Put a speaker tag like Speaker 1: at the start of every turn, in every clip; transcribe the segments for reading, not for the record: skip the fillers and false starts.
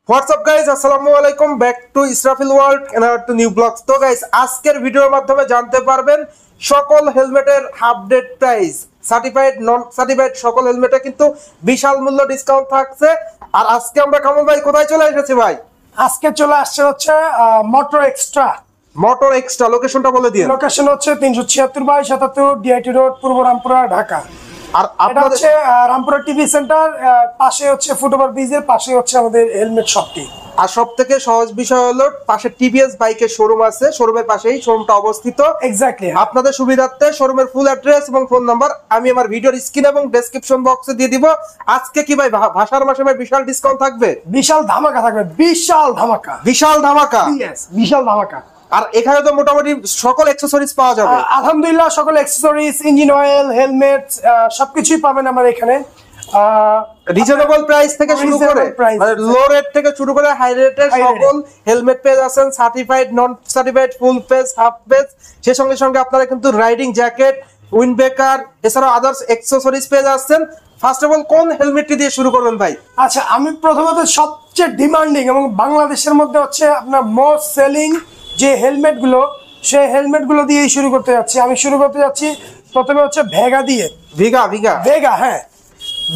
Speaker 1: WhatsApp guys, আসসালামু আলাইকুম, back to Israfil world and to new blogs. তো গাইজ, আজকের ভিডিওর মাধ্যমে জানতে পারবেন সকল হেলমেটের update price, certified non certified সকল হেলমেটে কিন্তু বিশাল মূল্য ডিসকাউন্ট থাকছে। আর আজকে আমরা কামল ভাই কোথায় চলে এসেছি ভাই?
Speaker 2: আজকে চলে আসছে হচ্ছে মোটর এক্সট্রা।
Speaker 1: মোটর এক্সট্রা লোকেশনটা বলে দিন।
Speaker 2: লোকেশন হচ্ছে 376/77 ডিআইটি রোড, পূর্ব রামপুরা, ঢাকা।
Speaker 1: আর
Speaker 2: এটা
Speaker 1: আপনাদের
Speaker 2: হচ্ছে রামপুরা টিভি সেন্টার, পাশে হচ্ছে ফুটওভার ব্রিজের পাশে হচ্ছে আমাদের হেলমেট শপটি।
Speaker 1: আর সব থেকে সহজ বিষয় হলো পাশে টিভিএস বাইকের শোরুম আছে, শোরুমের পাশেই শোরুমটা অবস্থিত।
Speaker 2: এক্স্যাক্টলি।
Speaker 1: আপনাদের সুবিধার্থে শোরুমের ফুল অ্যাড্রেস এবং ফোন নাম্বার আমি আমার ভিডিওর স্ক্রিন এবং ডেসক্রিপশন বক্সে দিয়ে দিব। আজকে কি ভাই ভাষার মাসে ভাই বিশাল ডিসকাউন্ট থাকবে?
Speaker 2: বিশাল ধামাকা থাকবে, বিশাল ধামাকা।
Speaker 1: বিশাল ধামাকা,
Speaker 2: বিশাল ধামাকা।
Speaker 1: আর এখানে তো মোটামুটি সকল অ্যাকসেসরিজ পাওয়া যাবে।
Speaker 2: আলহামদুলিল্লাহ, সকল অ্যাকসেসরিজ, ইঞ্জিন অয়েল, হেলমেট সবকিছুই পাবেন আমার এখানে।
Speaker 1: রিজনেবল প্রাইস থেকে শুরু করে মানে লো রেট থেকে শুরু করে হাই রেটের সকল হেলমেট পেজ আছেন, certified non certified, full face, half face. সেই সঙ্গে সঙ্গে আপনারা কিন্তু রাইডিং জ্যাকেট, উইন্ড ব্রেকার এছাড়াও আদার্স অ্যাকসেসরিজ পেজ আছেন। ফার্স্ট অফ অল কোন হেলমেটটি দিয়ে শুরু করবেন ভাই?
Speaker 2: আচ্ছা, আমি প্রথমত সবচেয়ে ডিমান্ডিং এবং বাংলাদেশের মধ্যে হচ্ছে আপনার মোস্ট সেলিং যে হেলমেটগুলো, সেই হেলমেটগুলো দিয়েই শুরু করতে যাচ্ছি। আমি শুরু করতে যাচ্ছি প্রথমে হচ্ছে ভেগা দিয়ে। ভেগা, হ্যাঁ,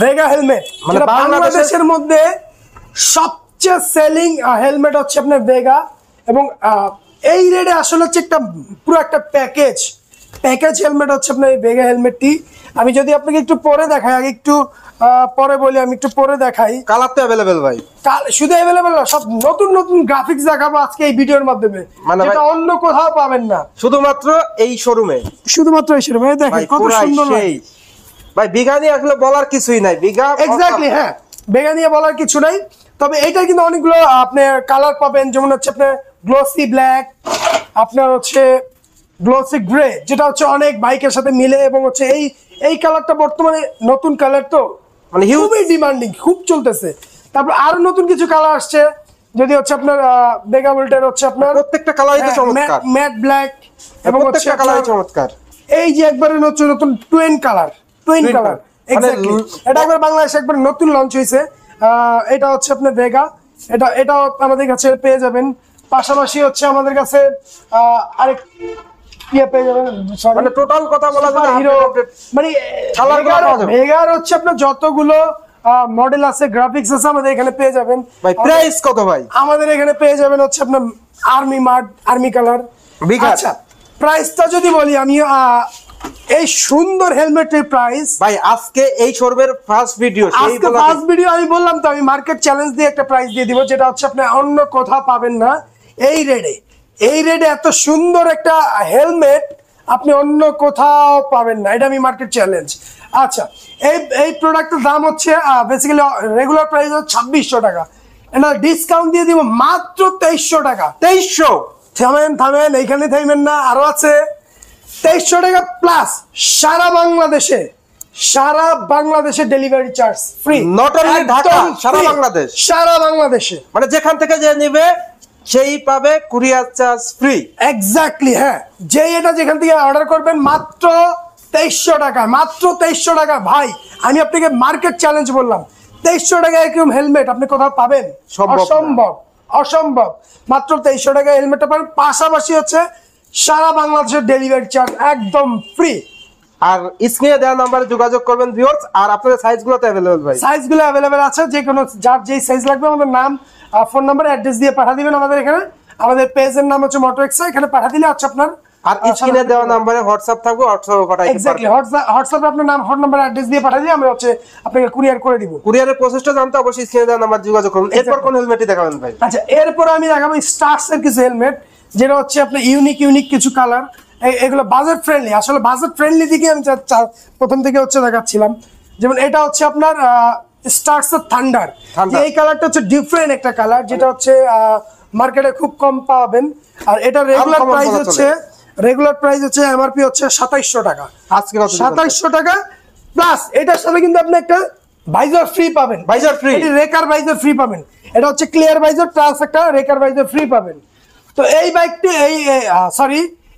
Speaker 2: ভেগা হেলমেট মানে বাংলাদেশের মধ্যে সবচেয়ে সেলিং হেলমেট হচ্ছে আপনার ভেগা। এবং এই রেটে আসলে হচ্ছে একটা পুরো একটা প্যাকেজ হেলমেট হচ্ছে আপনার এই ভেগা হেলমেটটি। আমি যদি আপনাকে একটু পরে দেখাই, আগে একটু পরে বলি, আমি একটু পরে দেখাই।
Speaker 1: কালার তো अवेलेबल ভাই?
Speaker 2: শুধু अवेलेबल না, সব নতুন নতুন গ্রাফিক্স দেখাবো আজকে এই ভিডিওর মাধ্যমে, যেটা অন্য কোথাও পাবেন না,
Speaker 1: শুধুমাত্র এই শোরুমে।
Speaker 2: শুধুমাত্র এই শোরুমে। দেখেন কত সুন্দর লাগে
Speaker 1: ভাই। ভেগা নিয়ে আসলে বলার কিছুই নাই। ভেগা
Speaker 2: এক্স্যাক্টলি, হ্যাঁ, ভেগা নিয়ে বলার কিছু নাই। তবে এটা কিন্তু অনেকগুলো আপনার কালার পাবেন, যেমন হচ্ছে আপনার গ্লোসি ব্ল্যাক, আপনার হচ্ছে গ্লোসি গ্রে, যেটা হচ্ছে অনেক বাইকের সাথে মিলে, এবং হচ্ছে এই কালারটা বর্তমানে নতুন কালার, তো মানে খুবই ডিমান্ডিং, খুব চলতেছে। তারপর আরো নতুন কিছু কালার আসছে, যদি হচ্ছে আপনার ভেগা ভোল্টের হচ্ছে আপনার
Speaker 1: প্রত্যেকটা কালারই তো চমৎকার,
Speaker 2: ম্যাট ব্ল্যাক, এবং হচ্ছে
Speaker 1: কালারই চমৎকার।
Speaker 2: এই যে একবারে নতুন নতুন টুইন কালার এক্স্যাক্টলি, এটা একবার বাংলাদেশে একবার নতুন লঞ্চ হয়েছে। এটা হচ্ছে আপনার ভেগা, এটাও আমাদের কাছে পেয়ে যাবেন। পাশাপাশি হচ্ছে আমাদের কাছে আরেক পেয়ে যাবেন,
Speaker 1: মানে টোটাল কথা বলা যায়
Speaker 2: হিরো, মানে ভেগার হচ্ছে আপনার যতগুলো মডেল আছে, গ্রাফিক্স আছে, আমাদের এখানে পেয়ে যাবেন।
Speaker 1: ভাই প্রাইস কত ভাই?
Speaker 2: আমাদের এখানে পেয়ে যাবেন হচ্ছে আপনার আর্মি কালার। আচ্ছা, প্রাইসটা যদি বলি আমি, এই সুন্দর হেলমেটের প্রাইস
Speaker 1: ভাই, আজকে এই শোরুমের ফার্স্ট ভিডিও,
Speaker 2: আমি বললাম তো, আমি মার্কেট চ্যালেঞ্জ দিয়ে একটা প্রাইস দিয়ে দিব, যেটা হচ্ছে আপনি অন্য কোথাও পাবেন না। এই রেডে এত সুন্দর একটা হেলমেট আপনি অন্য কোথাও পাবেন না, এটা আমি মার্কেট চ্যালেঞ্জ। আচ্ছা, এই প্রোডাক্টের দাম হচ্ছে বেসিক্যালি রেগুলার প্রাইস হচ্ছে 2600 টাকা, এটা ডিসকাউন্ট দিয়ে দিব মাত্র 2300 টাকা।
Speaker 1: 2300?
Speaker 2: থামেন, এইখানে থামেন না, আরো আছে। 2300 টাকা প্লাস সারা বাংলাদেশে delivery charge free.
Speaker 1: Not only Dhaka, সারা বাংলাদেশে মানে যেখান থেকে যে নেবে সেই পাবে কুরিয়ার চার্জ ফ্রি।
Speaker 2: এক্স্যাক্টলি, হ্যাঁ, এটা যেখান থেকে অর্ডার করবেন মাত্র 2300 টাকা, মাত্র 2300 টাকা। ভাই, আমি আপনাকে মার্কেট চ্যালেঞ্জ বললাম, 2300 টাকা এরকম হেলমেট আপনি কোথাও পাবেন? অসম্ভব। মাত্র 2300 টাকা হেলমেটটা পাবেন, পাশাপাশি হচ্ছে সারা বাংলাদেশের ডেলিভারি চার্জ একদম ফ্রি।
Speaker 1: আর স্ক্রিনে দেওয়া নম্বরে যোগাযোগ করবেন ভিউয়ার্স। আর আপনাদের সাইজগুলো তো अवेलेबल ভাই?
Speaker 2: সাইজগুলো अवेलेबल আছে, যে কোনো যার যেই সাইজ লাগবে আমাদের নাম, ফোন নাম্বার, অ্যাড্রেস দিয়ে পাঠিয়ে দিবেন আমাদের এখানে। আমাদের পেজের নাম হচ্ছে মোটর এক্সট্রা, এখানে পাঠিয়ে দিলে হচ্ছে আপনার।
Speaker 1: আর স্ক্রিনে দেওয়া নম্বরে হোয়াটসঅ্যাপ থাকবে, হোয়াটসঅ্যাপে পাঠাই দিবেন।
Speaker 2: এক্স্যাক্টলি, হোয়াটসঅ্যাপে আপনার নাম, ফোন নাম্বার, অ্যাড্রেস দিয়ে পাঠিয়ে দিয়ে আমরা হচ্ছে আপনাকে কুরিয়ার করে দিব।
Speaker 1: কুরিয়ারের প্রসেসটা জানতে অবশ্যই স্ক্রিনে দেওয়া নাম্বার যোগাযোগ করুন। এরপর কোন হেলমেটই দেখাবেন ভাই?
Speaker 2: আচ্ছা, এরপর আমি দেখাবো স্টার্স এর কিছু হেলমেট, যেটা হচ্ছে আপনার ইউনিক কিছু কালার। এগুলো বাজেট ফ্রেন্ডলি, আসলে বাজেট ফ্রেন্ডলি দিকে আমি প্রথম থেকে হচ্ছে দেখাচ্ছিলাম। যেমন এটা হচ্ছে আপনার স্টার্স এর থান্ডার। এই কালারটা হচ্ছে ডিফারেন্ট একটা কালার, যেটা হচ্ছে মার্কেটে খুব কম পাবেন। আর এটা রেগুলার প্রাইস হচ্ছে এমআরপি হচ্ছে 2700 টাকা।
Speaker 1: আজকে
Speaker 2: 2700 টাকা প্লাস এটার সাথে কিন্তু আপনি একটা ভাইজার ফ্রি পাবেন। রেকার ভাইজার ফ্রি পাবেন। এটা হচ্ছে ক্লিয়ার ভাইজার প্লাস একটা রেকার ভাইজার ফ্রি পাবেন। তো এই বাইকটি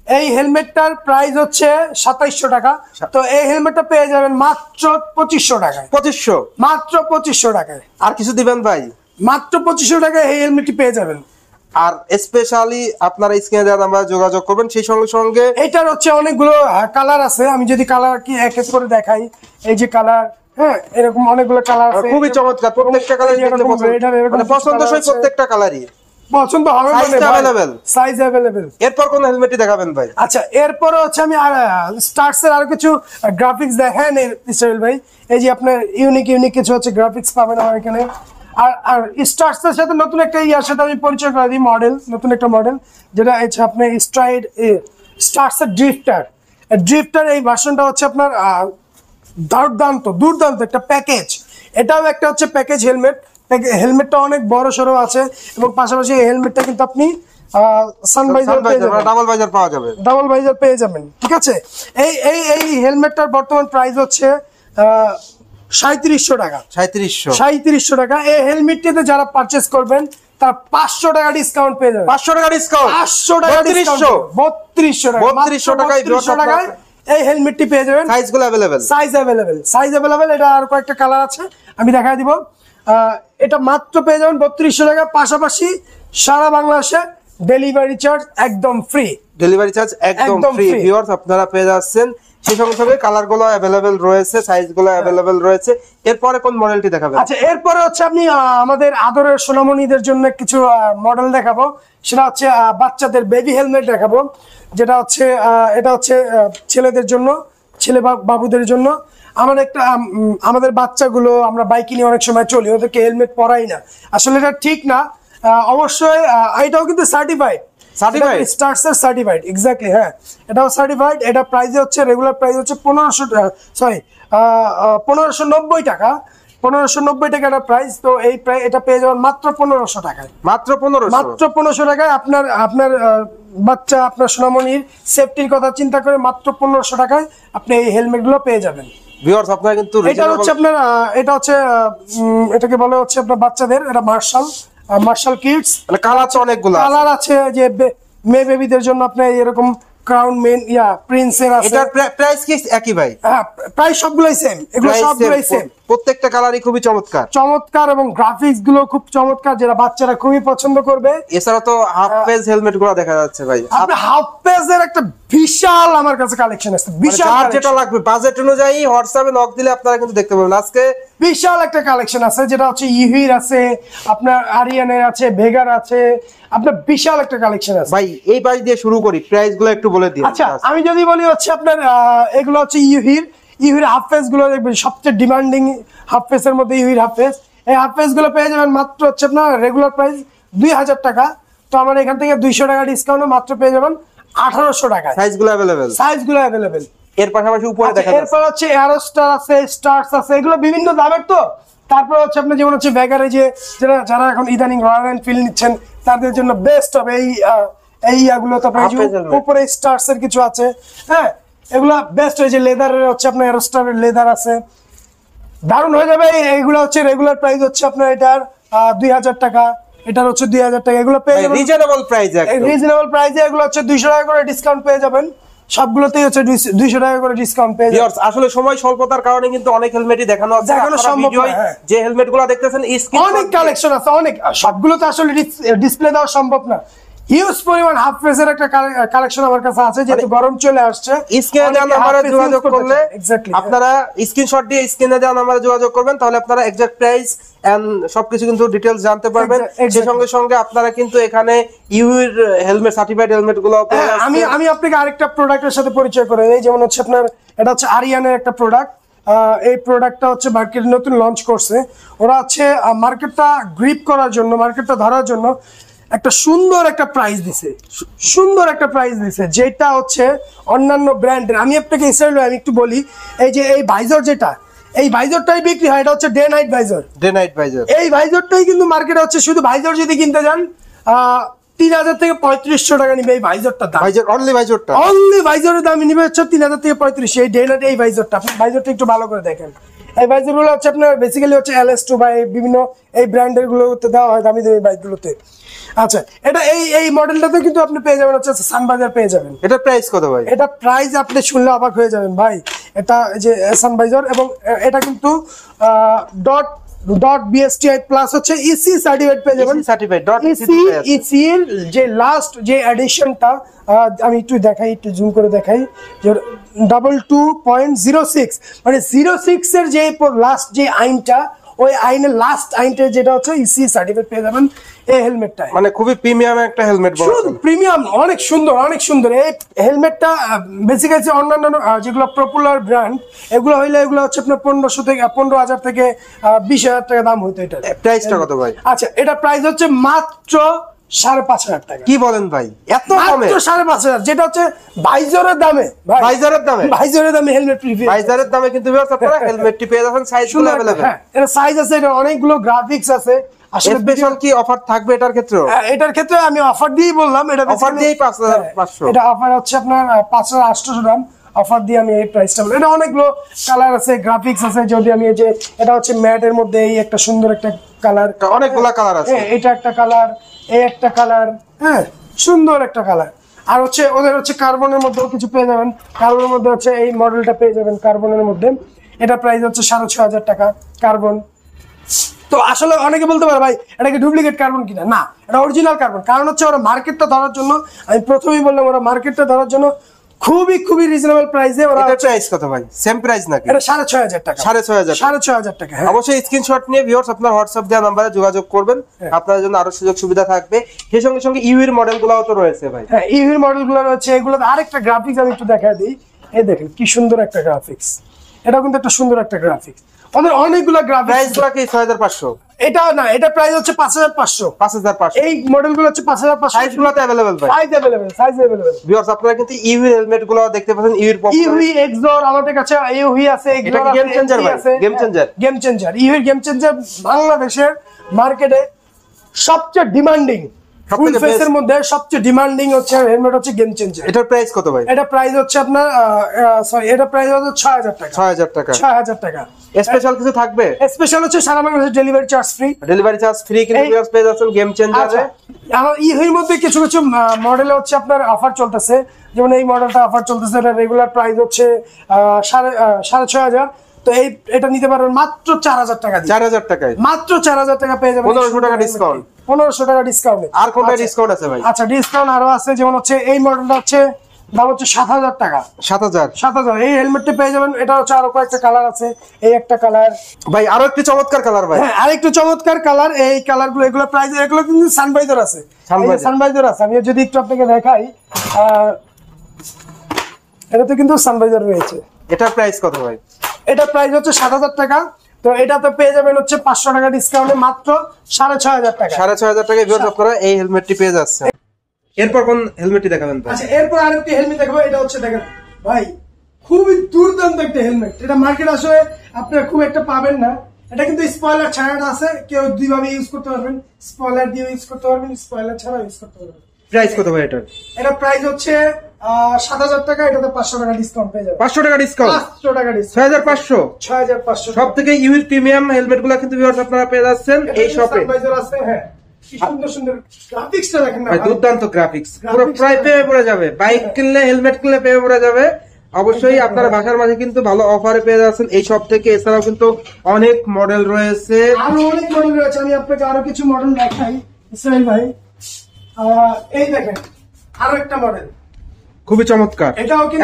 Speaker 2: এই হেলমেটটার প্রাইস হচ্ছে 2700 টাকা। তো এই হেলমেটটা পেয়ে যাবেন মাত্র 2500 টাকায়।
Speaker 1: 2500?
Speaker 2: মাত্র 2500 টাকায়।
Speaker 1: আর কিছু দিবেন ভাই?
Speaker 2: মাত্র 2500 টাকায় এই হেলমেটটি পেয়ে যাবেন।
Speaker 1: আর স্পেশালি আপনারা স্ক্রিনে দেওয়া নাম্বারে যোগাযোগ করবেন, সেই সঙ্গে সঙ্গে
Speaker 2: এটার হচ্ছে অনেকগুলো কালার আছে, আমি যদি কালার কি এক এক করে দেখাই, এই যে কালার, হ্যাঁ এরকম অনেকগুলো কালার আছে,
Speaker 1: খুবই চমৎকার, প্রত্যেকটা কালারই দেখতে মানে পছন্দসই প্রত্যেকটা কালারই
Speaker 2: পছন্দ হবে, সাইজ अवेलेबल।
Speaker 1: এরপর কোন হেলমেটই দেখাবেন ভাই?
Speaker 2: আচ্ছা এরপরে হচ্ছে আমি স্টার্টস এর আরো কিছু গ্রাফিক্স দেখাই নেই ইসরাইল ভাই, এই যে আপনার ইউনিক কিছু হচ্ছে গ্রাফিক্স পাবেন আমার এখানে। আর স্টার্টস এর সাথে নতুন একটা ইয়ার সাথে আমি পরিচয় করে দিই, মডেল, নতুন একটা মডেল যেটা হচ্ছে আপনার স্টার্টস এর ড্রিফটার এই ভার্সনটা হচ্ছে আপনার দুর্দান্ত একটা প্যাকেজ। এটাও একটা হচ্ছে প্যাকেজ হেলমেটটা অনেক বড় সড়ো আছে, এবং পাশাপাশি এই হেলমেটটা কিন্তু আপনি সানভাইজার
Speaker 1: ডাবল ভাইজার পাওয়া যাবে,
Speaker 2: ডাবল ভাইজার পেয়ে যাবেন, ঠিক আছে। এই হেলমেটটার বর্তমান প্রাইস হচ্ছে 3700 টাকা। 3700 টাকা। এই হেলমেটটিতে যারা পারচেজ করবেন তার 500 টাকা ডিসকাউন্ট পেয়ে যাবেন।
Speaker 1: 500 টাকা ডিসকাউন্ট,
Speaker 2: 500 টাকা ডিসকাউন্ট, 3200 টাকা, 3200 টাকায় এই হেলমেটটি পেয়ে যাবেন।
Speaker 1: সাইজগুলো अवेलेबल। এটা আর কয়েকটা কালার আছে, আমি দেখাই দিব। এটা মাত্র পেয়ে যাবেন 3200 টাকা, পাশাপাশি সারা বাংলাদেশে ডেলিভারি চার্জ একদম ফ্রি। ভিউয়ার্স আপনারা পেয়ে যাচ্ছেন, সেই সঙ্গে সঙ্গে কালারগুলো अवेलेबल রয়েছে, সাইজগুলো अवेलेबल রয়েছে। এরপরে কোন মডেলটি দেখাবেন? আচ্ছা
Speaker 2: এরপরে হচ্ছে আমি আমাদের আদরের সোনামণিদের জন্য কিছু মডেল দেখাবো, সেটা হচ্ছে বাচ্চাদের বেবি হেলমেট দেখাবো, যেটা হচ্ছে এটা হচ্ছে ছেলেদের জন্য, ছেলে বাবুদের জন্য। আমাদের বাচ্চাগুলো আমরা বাইকে নিয়ে অনেক সময় চলি, ওদেরকে হেলমেট পরাই না, আসলে এটা ঠিক না। অবশ্যই এটাও কিন্তু সার্টিফাইড, স্টার্টস সার্টিফাইড, এক্স্যাক্টলি, হ্যাঁ এটাও সার্টিফাইড। এটা প্রাইস হচ্ছে রেগুলার প্রাইস হচ্ছে 1590 টাকা, 1590 টাকা এটা প্রাইস। তো এটা পেয়ে যাবেন মাত্র 1500 টাকায়, মাত্র 1500 টাকায়। আপনার বাচ্চা, আপনার সোনামণির সেফটির কথা চিন্তা করে মাত্র 1500 টাকায় আপনি এই হেলমেট গুলো পেয়ে যাবেন। ভিউয়ার্স আপনারা কিন্তু এটা হচ্ছে আপনার এটাকে বলে হচ্ছে আপনার বাচ্চাদের, এটা মার্শাল কিডস, মানে কালার তো অনেকগুলো কালার আছে, যে মেয়ে বেবিদের জন্য আপনার এরকম ক্রাউন মেন প্রিন্সের আছে। এটার প্রাইস কি একই ভাই? হ্যাঁ প্রাইস সবগুলাই সেম, এগুলো সবগুলাই সেম, প্রত্যেকটা কালারই খুবই চমৎকার এবং গ্রাফিক্স গুলো খুব চমৎকার, যেটা বাচ্চারা খুবই পছন্দ করবে। এছাড়া তো হাফ পেজ হেলমেট গুলো দেখা যাচ্ছে ভাই, আপনি হাফ পেজের একটা বিশাল আমার কাছে কালেকশন আছে, বিশাল, যেটা লাগবে বাজেট অনুযায়ী হোয়াটসঅ্যাপে নক দিলে আপনারা কিন্তু দেখতে পাবেন। আজকে বিশাল একটা কালেকশন আছে, যেটা হচ্ছে ইহির আছে, আপনার আরিয়ানের আছে, ভেগার আছে, আপনার বিশাল একটা কালেকশন আছে ভাই। এই প্রাইস দিয়ে শুরু করি, প্রাইস গুলো একটু বলে দিই। আচ্ছা আমি যদি বলি হচ্ছে আপনার এগুলো হচ্ছে ইহির হাফ ফেস গুলো দেখবেন, সবচেয়ে ডিমান্ডিং হাফ ফেসের মধ্যে ইহির হাফ ফেস। এই হাফ ফেস গুলো পেয়ে যাবেন মাত্র হচ্ছে আপনার রেগুলার প্রাইস 2000 টাকা, তো আমার এখান থেকে 200 টাকা ডিসকাউন্টে মাত্র পেয়ে যাবেন 1800 টাকায়। সাইজগুলো अवेलेबल। এর পাশাপাশি উপরে দেখা যাচ্ছে, এরপর হচ্ছে এরোস্টার আছে, স্টার্স আছে, এগুলো বিভিন্ন দামের। তো তারপর হচ্ছে আপনার যেমন হচ্ছে ভেগারে, যারা এখন ইদানিং রয়্যাল এনফিল্ড নিচ্ছেন তাদের জন্য বেস্ট হবে এই ইয়াগুলো। তারপরে উপরে স্টার্স এর কিছু আছে, হ্যাঁ এগুলা বেস্ট হয়েছে। লেদারের হচ্ছে আপনার এরোস্টারের লেদার আছে, দারুণ হয়ে যাবে। এইগুলো হচ্ছে রেগুলার প্রাইস হচ্ছে আপনার এটার 2000 টাকা, এটার হচ্ছে 2000 টাকা। এগুলো পেয়ে যাবেন রিজনেবল প্রাইসে, এগুলো হচ্ছে 200 টাকা করে ডিসকাউন্ট পেয়ে যাবেন। সবগুলোতেই হচ্ছে 200 টাকা করে ডিসকাউন্ট পেয়ে যাবেন। আসলে সময় স্বল্পতার কারণে কিন্তু অনেক হেলমেটই দেখানো সম্ভব নয়। যে হেলমেটগুলো দেখতেছেন অনেক কালেকশন আছে, অনেক, সবগুলো তো আসলে ডিসপ্লে দেওয়া সম্ভব না। হিউজ পরিমাণ হাফ ফেসের একটা কালেকশন আমার কাছে আছে, যেহেতু গরম চলে আসছে। স্ক্রিনে দেওয়া নম্বরে যোগাযোগ করলে আপনারা স্ক্রিনশট দিয়ে স্ক্রিনে দেওয়া নম্বরে যোগাযোগ করবেন, তাহলে আপনারা এক্সাক্ট প্রাইস এন্ড সবকিছু কিন্তু ডিটেইলস জানতে পারবেন। সেই সঙ্গে সঙ্গে আপনারা কিন্তু এখানে ইউর হেলমেট, সার্টিফাইড হেলমেট গুলো আমি আপনাকে আরেকটা প্রোডাক্টের সাথে পরিচয় করে দেই, যেমন হচ্ছে আপনার এটা হচ্ছে আরিয়ানের একটা প্রোডাক্ট। এই প্রোডাক্টটা হচ্ছে মার্কেটে নতুন লঞ্চ করছে। ওরা হচ্ছে মার্কেটটা গ্রিপ করার জন্য, মার্কেটটা ধরার জন্য একটা সুন্দর একটা প্রাইস দিছে, যেটা হচ্ছে অন্যান্য ব্র্যান্ডের। আমি আপনাকে আমি একটু বলি, এই যে এই ভাইজর, এই ভাইজরটাই বিক্রি হয়, এটা হচ্ছে ডে নাইট ভাইজর। এই ভাইজরটাই কিন্তু মার্কেটে হচ্ছে, শুধু ভাইজর যদি কিনতে যান 3000 থেকে 3500 টাকা নিবে এই ভাইজরটার দাম। অনলি ভাইজরের দাম নিবে হচ্ছে 3000 থেকে 3500। এই ডে নাইট এই ভাইজরটা, আপনি ভাইজরটা একটু ভালো করে দেখেন। এই ভাইজরগুলো হচ্ছে আপনার বেসিক্যালি হচ্ছে LS2 বা বিভিন্ন এই ব্র্যান্ডের গুলোতে দেওয়া হয়, দামি বাইকগুলোতে। আচ্ছা এটা এই মডেলটাতে কিন্তু আপনি পেয়ে যাবেন হচ্ছে সানভাইজার পেয়ে যাবেন। এটা প্রাইস কত ভাই? এটা প্রাইস আপনি শুনলে অবাক হয়ে যাবেন ভাই। এটা যে সানভাইজার, এবং এটা কিন্তু .bsti প্লাস হচ্ছে ইসি সার্টিফাইড পেয়ে যাবেন।
Speaker 1: সার্টিফাইড
Speaker 2: ইসি এর যে লাস্ট যে এডিশনটা আমি একটু দেখাই, একটু জুম করে দেখাই, যে 22.06 মানে 06 এর যে লাস্ট যে আইনটা, ওই আইনের লাস্ট আইনটা যেটা হচ্ছে ইসি সার্টিফিকেট পেয়ে যাবেন এই হেলমেটটা।
Speaker 1: মানে খুবই প্রিমিয়াম একটা হেলমেট,
Speaker 2: প্রিমিয়াম, অনেক সুন্দর, অনেক সুন্দর এই হেলমেটটা। বেসিক্যালি অন্যান্য যেগুলো পপুলার ব্র্যান্ড এগুলো হইলে এগুলো হচ্ছে আপনার 15,000 থেকে 20,000 টাকা দাম হইতো। এটা
Speaker 1: প্রাইসটা কত ভাই?
Speaker 2: আচ্ছা, এটা প্রাইস হচ্ছে মাত্র 5,500 টাকা।
Speaker 1: কি বলেন ভাই, এত কমে?
Speaker 2: 5,500, যেটা হচ্ছে ভাইজরের দামে, ভাইজরের দামে হেলমেট ফ্রি,
Speaker 1: ভাইজরের দামে কিন্তু আপনারা হেলমেটটি পেয়ে যাবেন। সাইজগুলো अवेलेबल,
Speaker 2: হ্যাঁ এটা সাইজ আছে, এটা অনেকগুলো গ্রাফিক্স আছে। আসলে
Speaker 1: স্পেশাল কি অফার থাকবে এটার ক্ষেত্রে?
Speaker 2: এটার ক্ষেত্রে আমি অফার দিয়েই বললাম, এটা
Speaker 1: অফার দিয়েই 5,500।
Speaker 2: এটা অফার হচ্ছে আপনার 5,800 গ্রাম অফার দিয়ে আমি এই প্রাইসটা বলি। এটা অনেকগুলো কালার আছে, গ্রাফিক্স আছে। যদি আমি এই যে এটা হচ্ছে ম্যাটের মধ্যে এই একটা সুন্দর একটা কালার,
Speaker 1: অনেকগুলো কালার আছে,
Speaker 2: এটা একটা কালার, এই একটা কালার, হ্যাঁ সুন্দর একটা কালার। আর হচ্ছে ওদের হচ্ছে কার্বনের মধ্যেও কিছু পেয়ে যাবেন। কার্বনের মধ্যে হচ্ছে এই মডেলটা পেয়ে যাবেন কার্বনের মধ্যে। এটা প্রাইস হচ্ছে 6,500 টাকা কার্বন। তো আসলে অনেকে বলতে পারে ভাই এটা কি ডুপ্লিকেট কার্বন কিনা, না এটা অরিজিনাল কার্বন। কারণ হচ্ছে ওরা মার্কেটটা ধরার জন্য, আমি প্রথমেই বললাম ওরা মার্কেটটা ধরার জন্য খুবই রিজনেবল প্রাইসে ওরা।
Speaker 1: এটা প্রাইস কত ভাই? সেম প্রাইস নাকি?
Speaker 2: এটা 6,500 টাকা।
Speaker 1: 6,500
Speaker 2: টাকা।
Speaker 1: অবশ্যই স্ক্রিনশট নিয়ে ভিউয়ার্স আপনার হোয়াটসঅ্যাপ দেওয়া নম্বরে যোগাযোগ করবেন, আপনার জন্য আরো সুযোগ সুবিধা থাকবে। সেই সঙ্গে সঙ্গে ইউর মডেলগুলোও তো রয়েছে ভাই।
Speaker 2: হ্যাঁ, ইউর মডেলগুলো রয়েছে। এগুলো আরেকটা গ্রাফিক্স আমি একটু দেখাই দিই। এই দেখেন কি সুন্দর একটা গ্রাফিক্স, এটা কিন্তু একটা সুন্দর একটা গ্রাফিক্স। ওদের অনেকগুলো গ্রাফিক্স।
Speaker 1: প্রাইসগুলো কি 6,500?
Speaker 2: এটা না, এটা প্রাইস হচ্ছে 5,500।
Speaker 1: 5,500
Speaker 2: এই মডেলগুলো হচ্ছে 5,500।
Speaker 1: সাইজগুলোতে अवेलेबल ভাই?
Speaker 2: Size available.
Speaker 1: ভিউয়ার্স আপনারা কিন্তু ইউর হেলমেটগুলো দেখতে পাচ্ছেন, ইউর পপ,
Speaker 2: ইউভি এক্সর আমাদের কাছে, ইউভি আছে,
Speaker 1: এটা কি গেম চেঞ্জার ভাই? Game changer
Speaker 2: UV game changer বাংলাদেশের মার্কেটে সবচেয়ে ডিমান্ডিং, ফুল ফেসের মধ্যে সবচেয়ে ডিমান্ডিং হচ্ছে হেলমেট হচ্ছে গেম চেঞ্জার।
Speaker 1: এটার প্রাইস কত ভাই?
Speaker 2: এটা প্রাইস হচ্ছে আপনার সরি, এটা প্রাইস হচ্ছে 6,000 টাকা।
Speaker 1: 6,000 টাকা।
Speaker 2: 6,000 টাকা।
Speaker 1: স্পেশাল কিছু থাকবে?
Speaker 2: স্পেশাল হচ্ছে সারা বাংলাদেশে delivery charge free.
Speaker 1: Delivery charge free কিন্তু ভিউয়ার্স পেয়ে যাচ্ছেন গেম চেঞ্জারে।
Speaker 2: আমার ইউভির মধ্যে কিছু মডেলে হচ্ছে আপনার অফার চলতেছে, যেমন এই মডেলটা অফার চলতেছে। এটা রেগুলার প্রাইস হচ্ছে 6,500। তো এটা নিতে পারবেন মাত্র 4,000 টাকা দিয়ে।
Speaker 1: 4,000 টাকায়,
Speaker 2: মাত্র 4,000 টাকা পেয়ে যাবেন।
Speaker 1: 1,500 টাকা ডিসকাউন্ট।
Speaker 2: 1,500 টাকা ডিসকাউন্ট।
Speaker 1: আর কোনটা ডিসকাউন্ট আছে ভাই?
Speaker 2: আচ্ছা, ডিসকাউন্ট আরো আছে। যেমন হচ্ছে এই মডেলটা হচ্ছে দাম হচ্ছে 7,000 টাকা।
Speaker 1: 7,000
Speaker 2: এই হেলমেটটা পেয়ে যাবেন। এটা হচ্ছে আরো কয়েকটা কালার আছে। এই একটা কালার
Speaker 1: ভাই, আরো একটু চমৎকার কালার ভাই।
Speaker 2: হ্যাঁ, আরেকটু চমৎকার কালার। এই কালারগুলো, এগুলো প্রাইস, এগুলো কিন্তু সানভাইজার আছে, সানভাইজার আছে। আমি যদি একটু আপনাকে দেখাই, এটাতে কিন্তু সানভাইজার রয়েছে।
Speaker 1: এটার প্রাইস কত ভাই?
Speaker 2: এটা প্রাইস হচ্ছে 7,000 টাকা। তো এটাতে পেয়ে যাবেন হচ্ছে 500 টাকা ডিসকাউন্টে মাত্র 6,500 টাকা।
Speaker 1: 6,500 টাকায় ভিউয়ার্স আপনারা এই হেলমেটটি পেয়ে যাচ্ছেন। এরপর কোন হেলমেটটি দেখাবেন ভাই?
Speaker 2: আচ্ছা, এরপর আরেকটি হেলমেট দেখাবো। এটা হচ্ছে দেখেন ভাই, খুবই দুর্দান্ত একটা হেলমেট। এটা মার্কেট আসলে আপনারা খুব একটা পাবেন না। এটা কিন্তু স্পয়লার ছাড়াটা আছে, কেউ দুইভাবে ইউজ করতে পারবেন। স্পয়লার দিয়ে ইউজ করতে পারবেন, স্পয়লার ছাড়া ইউজ করতে পারবেন।
Speaker 1: প্রাইস কত ভাই এটার?
Speaker 2: এটা প্রাইস হচ্ছে 7,000 টাকা। এটাতে 500 টাকা ডিসকাউন্ট পেয়ে যাবেন।
Speaker 1: 500 টাকা ডিসকাউন্ট।
Speaker 2: 500 টাকা ডিসকাউন্ট।
Speaker 1: 6,500।
Speaker 2: 6,500।
Speaker 1: সব থেকে ইউর প্রিমিয়াম হেলমেট গুলো কিন্তু ভিউয়ার্স আপনারা পেয়ে যাচ্ছেন এই শপে।
Speaker 2: আছে, হ্যাঁ কি সুন্দর সুন্দর গ্রাফিক্সটা দেখেন না
Speaker 1: ভাই, দুর্দান্ত গ্রাফিক্স, পুরো প্রায় পেয়ে পড়ে যাবে। বাইক কিনলে, হেলমেট কিনলে পেয়ে পড়ে যাবে। অবশ্যই আপনারা বাসার মাঝে কিন্তু ভালো অফারে পেয়ে যাচ্ছেন এই শপ থেকে। এছাড়াও কিন্তু অনেক মডেল রয়েছে,
Speaker 2: আরো অনেক মডেল রয়েছে। আমি আপনাকে আরো কিছু মডেল দেখাই ইসরাইল ভাই। এই দেখেন আরো একটা মডেল,
Speaker 1: খুবই চমৎকার।
Speaker 2: এটাও কিন্তু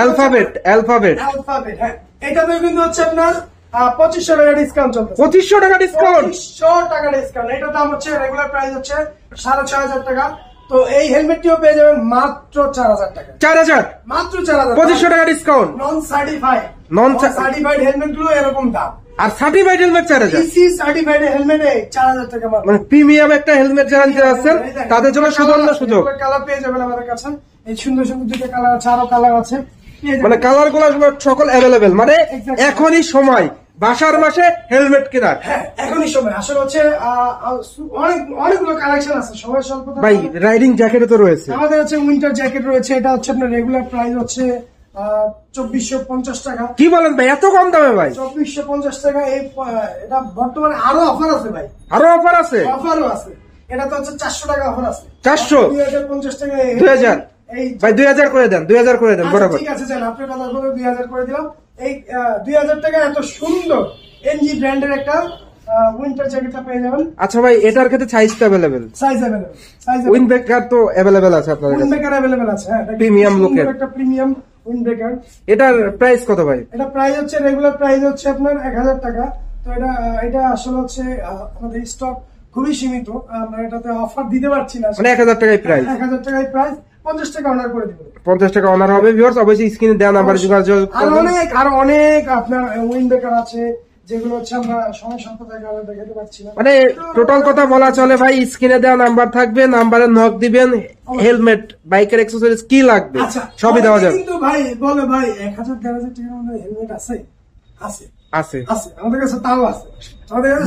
Speaker 1: অ্যালফাবেট।
Speaker 2: হ্যাঁ, এটাতেও কিন্তু হচ্ছে আপনার 2,500 টাকা ডিসকাউন্ট চলছে।
Speaker 1: 2,500 টাকা ডিসকাউন্ট।
Speaker 2: 2,500 টাকা ডিসকাউন্ট। এটার দাম হচ্ছে রেগুলার প্রাইস হচ্ছে 6,500 টাকা। তো এই হেলমেটটিও পেয়ে যাবেন মাত্র 4,000 টাকা।
Speaker 1: 4,000
Speaker 2: মাত্র 4,000।
Speaker 1: 2,500 টাকা ডিসকাউন্ট।
Speaker 2: নন সার্টিফাইড হেলমেট গুলো এরকম দাম।
Speaker 1: আর সার্টিফাইড হেলমেট 4,000।
Speaker 2: ইসি সার্টিফাইড হেলমেটে 4,000 টাকা মাত্র।
Speaker 1: মানে প্রিমিয়াম একটা হেলমেট যারা নিতে যাচ্ছেন তাদের জন্য সুবর্ণ সুযোগ।
Speaker 2: কালার পেয়ে যাবেন আমাদের কাছে। এই সুন্দর সুন্দর দুটো কালার আছে, আরো কালার আছে।
Speaker 1: মানে কালার গুলো সকল অ্যাভেলেবেল। মানে এখনই সময় বাসার মাসে হেলমেট কেনার।
Speaker 2: হ্যাঁ, এখনই সময়। আসলে হচ্ছে অনেকগুলো কালেকশন আছে। সবাই স্বল্প
Speaker 1: ভাই, রাইডিং জ্যাকেটও তো রয়েছে।
Speaker 2: আমাদের হচ্ছে উইন্টার জ্যাকেট রয়েছে। এটা হচ্ছে আপনার রেগুলার প্রাইস হচ্ছে 2,450 টাকা।
Speaker 1: কি বলেন ভাই, এত কম দামে ভাই?
Speaker 2: 2,450 টাকা। এটা বর্তমানে আরো অফার আছে ভাই,
Speaker 1: আরো অফার আছে?
Speaker 2: অফারও আছে। এটা তো হচ্ছে 400 টাকা অফার আছে।
Speaker 1: 400,
Speaker 2: 2,050 টাকা।
Speaker 1: 2,000 ভাই, 2,000 করে দেন, 2,000 করে দেন বরাবর।
Speaker 2: ঠিক আছে, জান আপনার কথা বলে 2,000 করে দিলাম। এই 2,000 টাকা এত সুন্দর এনজি ব্র্যান্ডের একটা উইন্টার জ্যাকেটটা পেয়ে যাবেন।
Speaker 1: আচ্ছা ভাই, এটার ক্ষেত্রে সাইজটা available?
Speaker 2: Size available, size
Speaker 1: wind breaker তো अवेलेबल আছে আপনাদের কাছে?
Speaker 2: উইন্ড ব্রেকার अवेलेबल আছে, হ্যাঁ।
Speaker 1: প্রিমিয়াম লুকের
Speaker 2: একটা প্রিমিয়াম উইন্ড ব্রেকার।
Speaker 1: এটার প্রাইস কত ভাই?
Speaker 2: এটা প্রাইস হচ্ছে, রেগুলার প্রাইস হচ্ছে আপনার 1000 টাকা। তো এটা আসলে হচ্ছে আমাদের স্টক খুবই সীমিত, আমরা এটাতে অফার দিতে পারছি না।
Speaker 1: মানে 1000 টাকায় প্রাইস?
Speaker 2: 1000 টাকায় প্রাইস, 50 টাকা অনার করে দিব।
Speaker 1: 50 টাকা অনার হবে ভিউয়ার্স। অবশ্যই স্ক্রিনে দেওয়া নাম্বারে যোগাযোগ করবেন।
Speaker 2: আর অনেক আপনার উইন্ড ব্রেকার আছে যেগুলো হচ্ছে আমরা সময় সম্পর্কে দেখাতে পারছি না।
Speaker 1: মানে টোটাল কথা বলা চলে ভাই, স্ক্রিনে দেওয়া নাম্বার থাকবে, নাম্বারে নক দিবেন। হেলমেট, বাইকের অ্যাকসেসরিজ কি লাগবে সবই দেওয়া যাবে।
Speaker 2: কিন্তু ভাই বলে ভাই 1000-1500 টাকার মধ্যে হেলমেট আছে? আছে,
Speaker 1: আছে,
Speaker 2: আছে, আমাদের কাছে তাও আছে,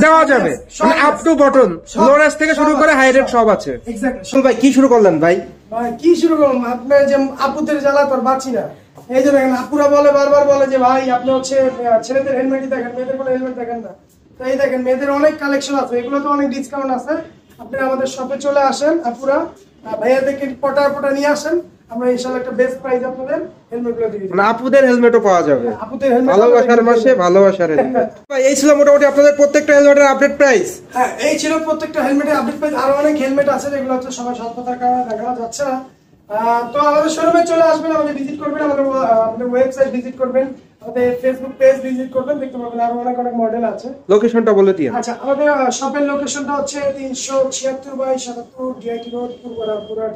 Speaker 1: দেওয়া যাবে। মানে up to button, low range থেকে শুরু করে হাই রেট সব আছে।
Speaker 2: এক্স্যাক্টলি।
Speaker 1: ভাই কি শুরু করলেন ভাই?
Speaker 2: ভাই কি শুরু করলাম, আপনার যে আপুদের জ্বালা তোর বাঁচি না। এই যে দেখেন, আপুরা বলে বারবার বলে যে ভাই আপনি হচ্ছে ছেলেদের হেলমেটই দেখেন, মেয়েদের কোনো হেলমেট দেখেন না। তো এই দেখেন, মেয়েদের অনেক কালেকশন আছে, এগুলো তো অনেক ডিসকাউন্ট আছে। আপনি আমাদের শপে চলে আসেন, আপুরা ভাইয়াদেরকে পটা নিয়ে আসেন, আমরা ইনশাআল্লাহ একটা বেস্ট প্রাইস আপনাদের হেলমেটগুলো দিয়ে দিই।
Speaker 1: মানে আপুদের হেলমেটও পাওয়া যাবে।
Speaker 2: আপুদের হেলমেট,
Speaker 1: ভালোবাসার মাসে ভালোবাসার হেলমেট। ভাই এই ছিল মোটামুটি আপনাদের প্রত্যেকটা হেলমেটের আপডেট প্রাইস।
Speaker 2: হ্যাঁ, এই ছিল প্রত্যেকটা হেলমেটের আপডেট প্রাইস। আরো অনেক হেলমেট আছে যেগুলো হচ্ছে সবাই স্বল্প টাকা দেখানো যাচ্ছে না। তো আমাদের শোরুমে চলে আসবেন, আমাদের ভিজিট করবেন, আমাদের ওয়েবসাইট ভিজিট করবেন, আমাদের ফেসবুক পেজ ভিজিট করবেন, দেখতে পাবেন আরো অনেক মডেল আছে।
Speaker 1: লোকেশনটা বলে দিন।
Speaker 2: আচ্ছা, আমাদের শপের লোকেশনটা হচ্ছে 376/77 ডিআইটি রোড, পুরবরা, ঢাকা।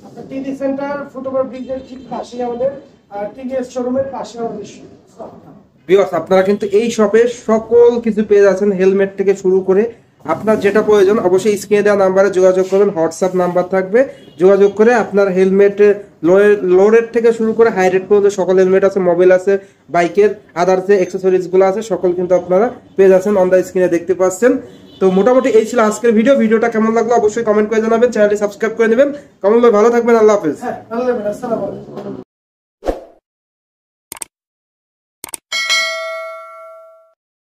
Speaker 2: আপনার টিডি সেন্টার, ফুটওভার ব্রিজের ঠিক পাশেই আমাদের, টিডিএস শোরুমের পাশে আমাদের শপ।
Speaker 1: ভিউয়ার্স, আপনারা কিন্তু এই শপে সকল কিছু পেয়ে যাচ্ছেন, হেলমেট থেকে শুরু করে আপনার যেটা প্রয়োজন অবশ্যই স্ক্রিনে দেওয়া নাম্বারে যোগাযোগ করবেন। হোয়াটসঅ্যাপ নাম্বার থাকবে, যোগাযোগ করে আপনার হেলমেট লো রেট থেকে শুরু করে হাই রেট পর্যন্ত সকল হেলমেট আছে, মোবাইল আছে, বাইকের আদার যে অ্যাকসেসরিজ গুলো আছে সকল কিন্তু আপনারা পেয়ে যাচ্ছেন অন দ্য স্ক্রিনে দেখতে পাচ্ছেন। তো মোটামুটি এই ছিল আজকের ভিডিওটা কেমন লাগলো অবশ্যই কমেন্ট করে জানাবেন, চ্যানেলটি সাবস্ক্রাইব করে নেবেন। কমল ভাই ভালো থাকবেন, আল্লাহ হাফেজ।
Speaker 2: হ্যাঁ, ভালো থাকবেন, আসসালামু আলাইকুম।